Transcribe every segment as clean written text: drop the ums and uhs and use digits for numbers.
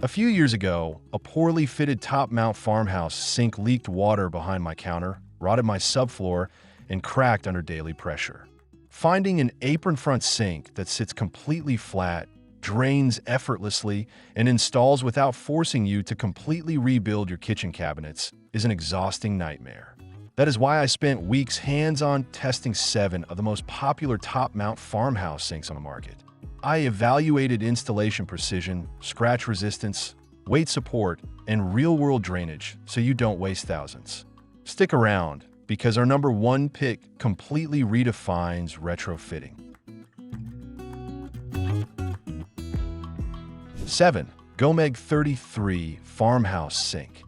A few years ago, a poorly fitted top-mount farmhouse sink leaked water behind my counter, rotted my subfloor, and cracked under daily pressure. Finding an apron-front sink that sits completely flat, drains effortlessly, and installs without forcing you to completely rebuild your kitchen cabinets is an exhausting nightmare. That is why I spent weeks hands-on testing 7 of the most popular top-mount farmhouse sinks on the market. I evaluated installation precision, scratch resistance, weight support, and real-world drainage so you don't waste thousands. Stick around, because our number 1 pick completely redefines retrofitting. 7. GHOMEG 33 Farmhouse Sink.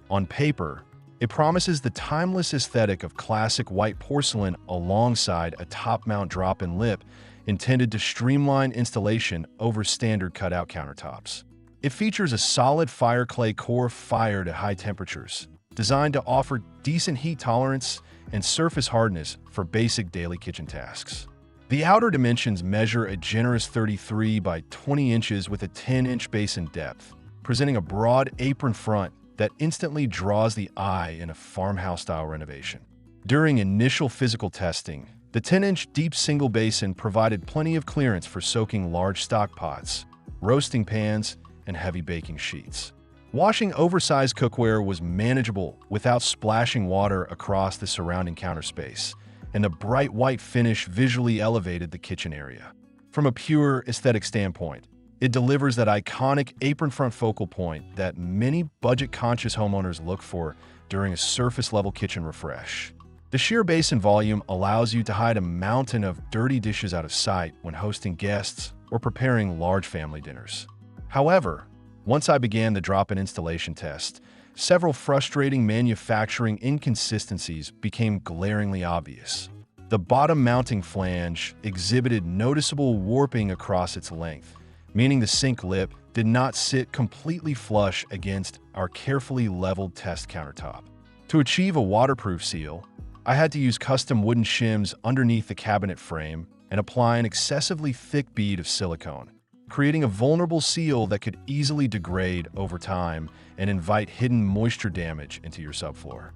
On paper, it promises the timeless aesthetic of classic white porcelain alongside a top-mount drop-in lip intended to streamline installation over standard cutout countertops. It features a solid Fireclay core fired at high temperatures, designed to offer decent heat tolerance and surface hardness for basic daily kitchen tasks. The outer dimensions measure a generous 33 by 20 inches with a 10-inch basin depth, presenting a broad apron front that instantly draws the eye in a farmhouse-style renovation. During initial physical testing, the 10-inch deep single basin provided plenty of clearance for soaking large stock pots, roasting pans, and heavy baking sheets. Washing oversized cookware was manageable without splashing water across the surrounding counter space, and the bright white finish visually elevated the kitchen area. From a pure aesthetic standpoint, it delivers that iconic apron-front focal point that many budget-conscious homeowners look for during a surface-level kitchen refresh. The sheer basin volume allows you to hide a mountain of dirty dishes out of sight when hosting guests or preparing large family dinners. However, once I began the drop-in installation test, several frustrating manufacturing inconsistencies became glaringly obvious. The bottom mounting flange exhibited noticeable warping across its length, meaning the sink lip did not sit completely flush against our carefully leveled test countertop. To achieve a waterproof seal, I had to use custom wooden shims underneath the cabinet frame and apply an excessively thick bead of silicone, creating a vulnerable seal that could easily degrade over time and invite hidden moisture damage into your subfloor.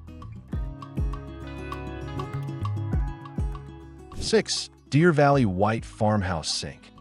6. DeerValley White Farmhouse Sink.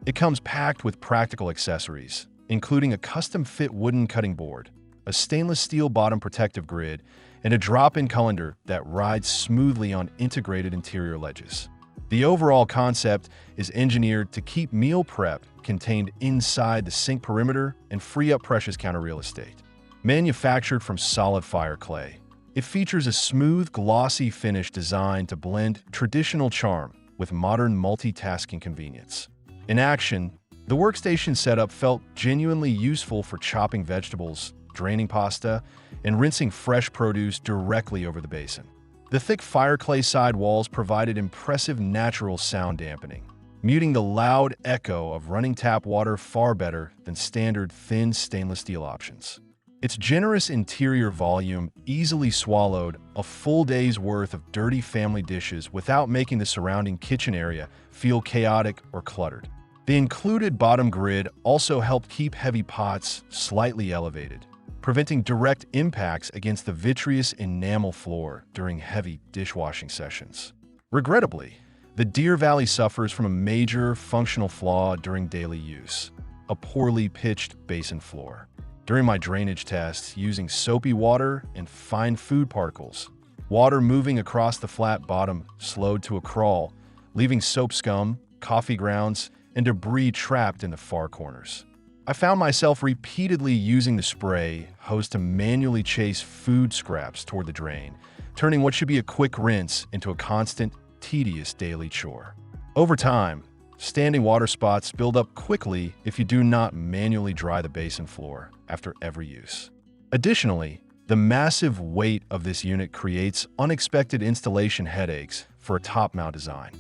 It comes packed with practical accessories, including a custom-fit wooden cutting board, a stainless steel bottom protective grid, and a drop-in colander that rides smoothly on integrated interior ledges. The overall concept is engineered to keep meal prep contained inside the sink perimeter and free up precious counter real estate. Manufactured from solid Fireclay, it features a smooth, glossy finish designed to blend traditional charm with modern multitasking convenience. In action, the workstation setup felt genuinely useful for chopping vegetables, draining pasta, and rinsing fresh produce directly over the basin. The thick Fireclay side walls provided impressive natural sound dampening, muting the loud echo of running tap water far better than standard thin stainless steel options. Its generous interior volume easily swallowed a full day's worth of dirty family dishes without making the surrounding kitchen area feel chaotic or cluttered. The included bottom grid also helped keep heavy pots slightly elevated, preventing direct impacts against the vitreous enamel floor during heavy dishwashing sessions. Regrettably, the DeerValley suffers from a major functional flaw during daily use: a poorly pitched basin floor. During my drainage tests using soapy water and fine food particles, water moving across the flat bottom slowed to a crawl, leaving soap scum, coffee grounds, and debris trapped in the far corners. I found myself repeatedly using the spray hose to manually chase food scraps toward the drain, turning what should be a quick rinse into a constant, tedious daily chore. Over time, standing water spots build up quickly if you do not manually dry the basin floor after every use. Additionally, the massive weight of this unit creates unexpected installation headaches for a top-mount design.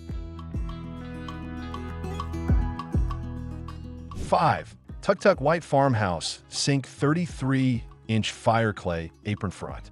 5. TUKTUK White Farmhouse Sink 33-inch Fireclay Apron Front.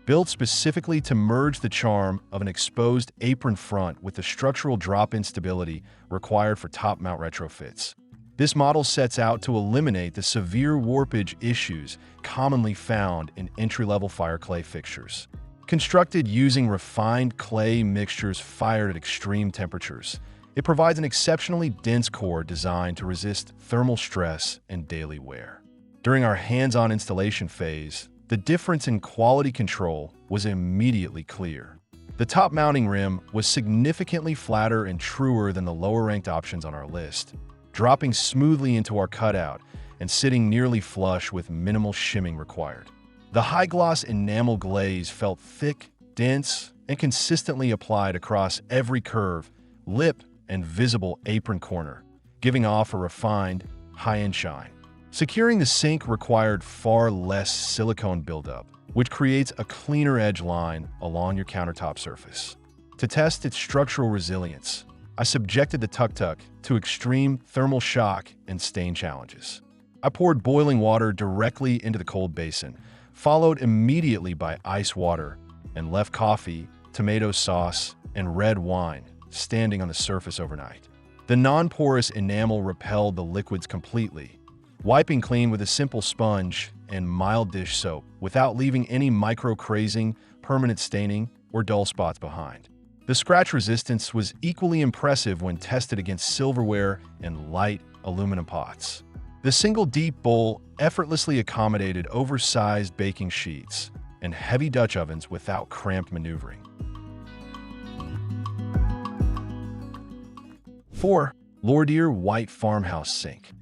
Built specifically to merge the charm of an exposed apron front with the structural drop-in stability required for top-mount retrofits. This model sets out to eliminate the severe warpage issues commonly found in entry-level Fireclay fixtures. Constructed using refined clay mixtures fired at extreme temperatures, it provides an exceptionally dense core designed to resist thermal stress and daily wear. During our hands-on installation phase, the difference in quality control was immediately clear. The top mounting rim was significantly flatter and truer than the lower-ranked options on our list, dropping smoothly into our cutout and sitting nearly flush with minimal shimming required. The high-gloss enamel glaze felt thick, dense, and consistently applied across every curve, lip, and visible apron corner, giving off a refined, high-end shine. Securing the sink required far less silicone buildup, which creates a cleaner edge line along your countertop surface. To test its structural resilience, I subjected the TUKTUK to extreme thermal shock and stain challenges. I poured boiling water directly into the cold basin, followed immediately by ice water, and left coffee, tomato sauce, and red wine standing on the surface overnight. The non-porous enamel repelled the liquids completely, wiping clean with a simple sponge and mild dish soap without leaving any micro-crazing, permanent staining, or dull spots behind. The scratch resistance was equally impressive when tested against silverware and light aluminum pots. The single deep bowl effortlessly accommodated oversized baking sheets and heavy Dutch ovens without cramped maneuvering. 4. Lordear White Farmhouse Sink.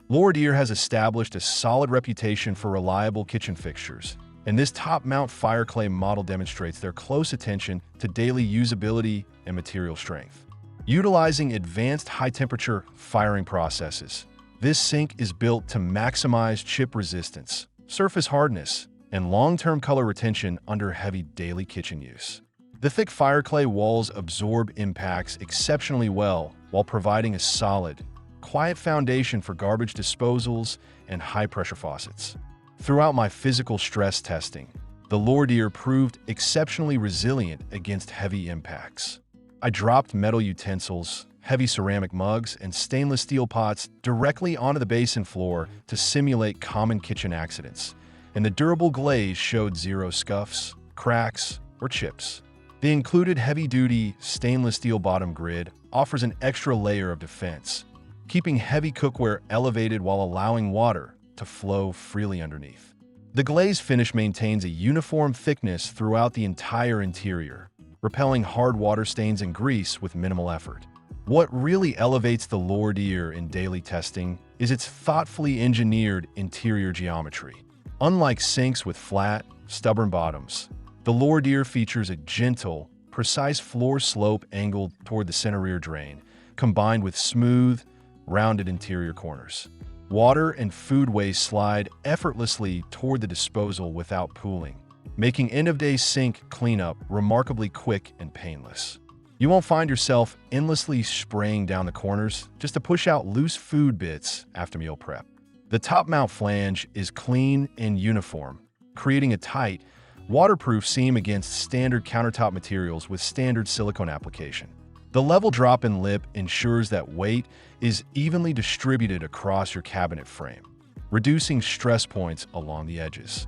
Lordear has established a solid reputation for reliable kitchen fixtures, and this top-mount Fireclay model demonstrates their close attention to daily usability and material strength. Utilizing advanced high-temperature firing processes, this sink is built to maximize chip resistance, surface hardness, and long-term color retention under heavy daily kitchen use. The thick Fireclay walls absorb impacts exceptionally well while providing a solid, quiet foundation for garbage disposals and high-pressure faucets. Throughout my physical stress testing, the Lordear proved exceptionally resilient against heavy impacts. I dropped metal utensils, heavy ceramic mugs, and stainless steel pots directly onto the basin floor to simulate common kitchen accidents, and the durable glaze showed zero scuffs, cracks, or chips. The included heavy-duty stainless steel bottom grid offers an extra layer of defense, keeping heavy cookware elevated while allowing water to flow freely underneath. The glaze finish maintains a uniform thickness throughout the entire interior, repelling hard water stains and grease with minimal effort. What really elevates the Lordear in daily testing is its thoughtfully engineered interior geometry. Unlike sinks with flat, stubborn bottoms, the Lordear features a gentle, precise floor slope angled toward the center rear drain, combined with smooth, rounded interior corners. Water and food waste slide effortlessly toward the disposal without pooling, making end-of-day sink cleanup remarkably quick and painless. You won't find yourself endlessly spraying down the corners just to push out loose food bits after meal prep. The top mount flange is clean and uniform, creating a tight, waterproof seam against standard countertop materials with standard silicone application. The level drop-in lip ensures that weight is evenly distributed across your cabinet frame, reducing stress points along the edges.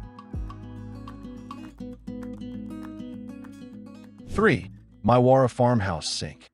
3. Miuara Farmhouse Sink.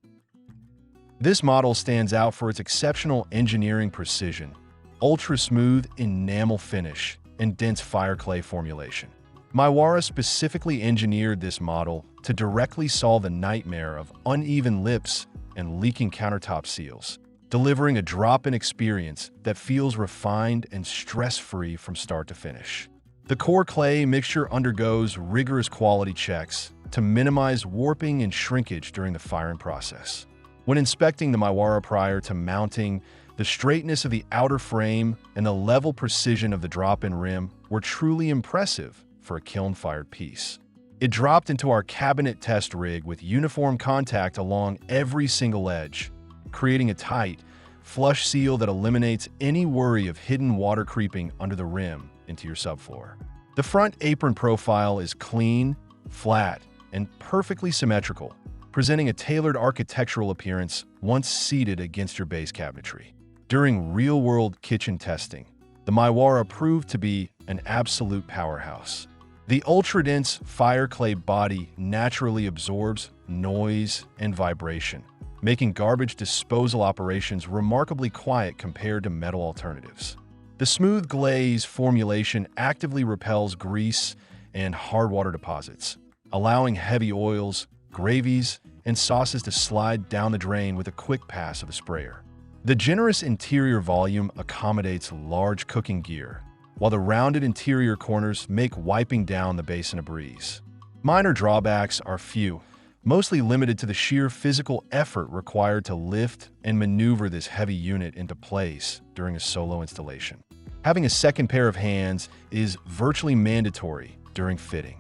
This model stands out for its exceptional engineering precision, ultra-smooth enamel finish, and dense Fireclay formulation. Miuara specifically engineered this model to directly solve the nightmare of uneven lips and leaking countertop seals, delivering a drop-in experience that feels refined and stress-free from start to finish. The core clay mixture undergoes rigorous quality checks to minimize warping and shrinkage during the firing process. When inspecting the Miuara prior to mounting, the straightness of the outer frame and the level precision of the drop-in rim were truly impressive for a kiln-fired piece. It dropped into our cabinet test rig with uniform contact along every single edge, creating a tight, flush seal that eliminates any worry of hidden water creeping under the rim into your subfloor. The front apron profile is clean, flat, and perfectly symmetrical, presenting a tailored architectural appearance once seated against your base cabinetry. During real-world kitchen testing, the Miuara proved to be an absolute powerhouse. The ultra-dense Fireclay body naturally absorbs noise and vibration, making garbage disposal operations remarkably quiet compared to metal alternatives. The smooth glaze formulation actively repels grease and hard water deposits, allowing heavy oils, gravies, and sauces to slide down the drain with a quick pass of the sprayer. The generous interior volume accommodates large cooking gear, while the rounded interior corners make wiping down the basin a breeze. Minor drawbacks are few, mostly limited to the sheer physical effort required to lift and maneuver this heavy unit into place during a solo installation. Having a second pair of hands is virtually mandatory during fitting.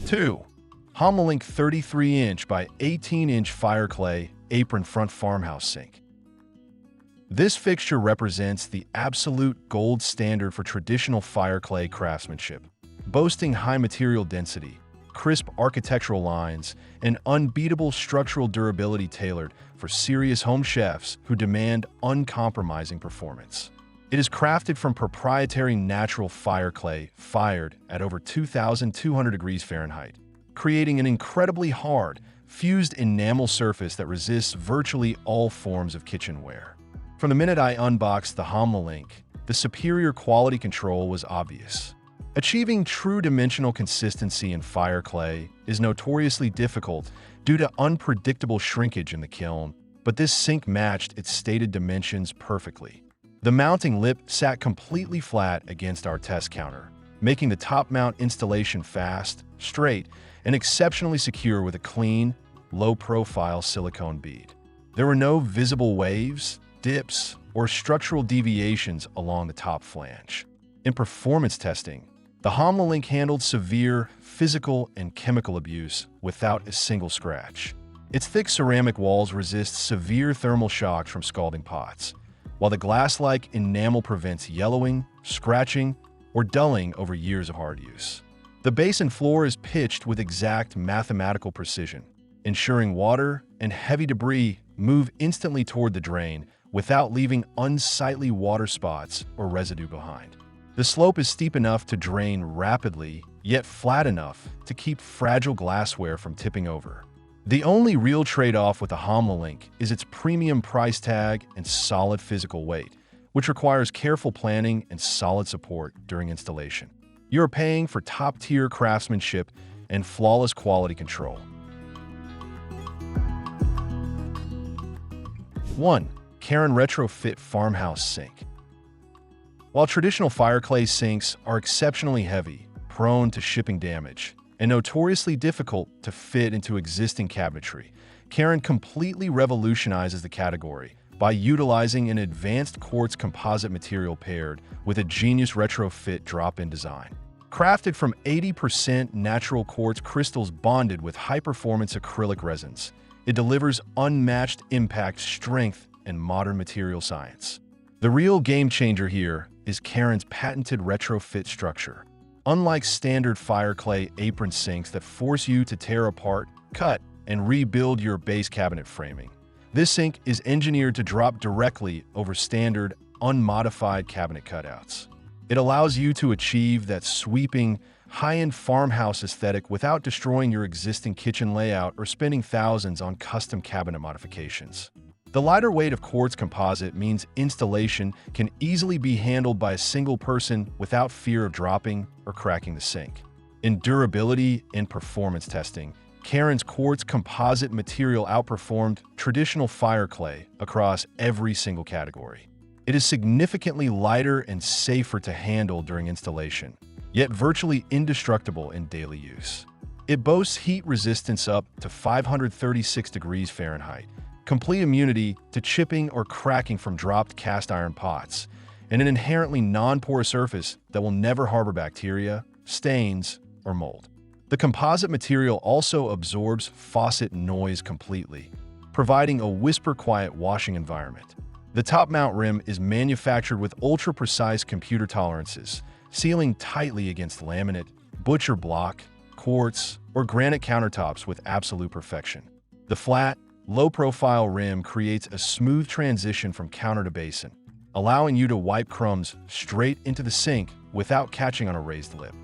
2. HOMLYLINK 33-inch by 18-inch Fireclay Apron front farmhouse sink. This fixture represents the absolute gold standard for traditional Fireclay craftsmanship, boasting high material density, crisp architectural lines, and unbeatable structural durability tailored for serious home chefs who demand uncompromising performance. It is crafted from proprietary natural Fireclay fired at over 2,200 degrees Fahrenheit, creating an incredibly hard, fused enamel surface that resists virtually all forms of kitchenware. From the minute I unboxed the HOMLYLINK, the superior quality control was obvious. Achieving true dimensional consistency in Fireclay is notoriously difficult due to unpredictable shrinkage in the kiln, but this sink matched its stated dimensions perfectly. The mounting lip sat completely flat against our test counter, making the top mount installation fast, straight, and exceptionally secure with a clean, low-profile silicone bead. There were no visible waves, dips, or structural deviations along the top flange. In performance testing, the HOMLYLINK handled severe physical and chemical abuse without a single scratch. Its thick ceramic walls resist severe thermal shocks from scalding pots, while the glass-like enamel prevents yellowing, scratching, or dulling over years of hard use. The basin floor is pitched with exact mathematical precision, ensuring water and heavy debris move instantly toward the drain without leaving unsightly water spots or residue behind. The slope is steep enough to drain rapidly, yet flat enough to keep fragile glassware from tipping over. The only real trade-off with the HOMLYLINK is its premium price tag and solid physical weight, which requires careful planning and solid support during installation. You're paying for top-tier craftsmanship and flawless quality control. 1. Karran Retrofit Farmhouse Sink. While traditional Fireclay sinks are exceptionally heavy, prone to shipping damage, and notoriously difficult to fit into existing cabinetry, Karran completely revolutionizes the category by utilizing an advanced quartz composite material paired with a genius retrofit drop-in design. Crafted from 80% natural quartz crystals bonded with high-performance acrylic resins, it delivers unmatched impact, strength, and modern material science. The real game-changer here is Karran's patented retrofit structure. Unlike standard Fireclay apron sinks that force you to tear apart, cut, and rebuild your base cabinet framing, this sink is engineered to drop directly over standard, unmodified cabinet cutouts. It allows you to achieve that sweeping, high-end farmhouse aesthetic without destroying your existing kitchen layout or spending thousands on custom cabinet modifications. The lighter weight of quartz composite means installation can easily be handled by a single person without fear of dropping or cracking the sink. In durability and performance testing, Karran's quartz composite material outperformed traditional Fireclay across every single category. It is significantly lighter and safer to handle during installation, yet virtually indestructible in daily use. It boasts heat resistance up to 536 degrees Fahrenheit, complete immunity to chipping or cracking from dropped cast iron pots, and an inherently non-porous surface that will never harbor bacteria, stains, or mold. The composite material also absorbs faucet noise completely, providing a whisper-quiet washing environment. The top mount rim is manufactured with ultra-precise computer tolerances, sealing tightly against laminate, butcher block, quartz, or granite countertops with absolute perfection. The flat, low-profile rim creates a smooth transition from counter to basin, allowing you to wipe crumbs straight into the sink without catching on a raised lip.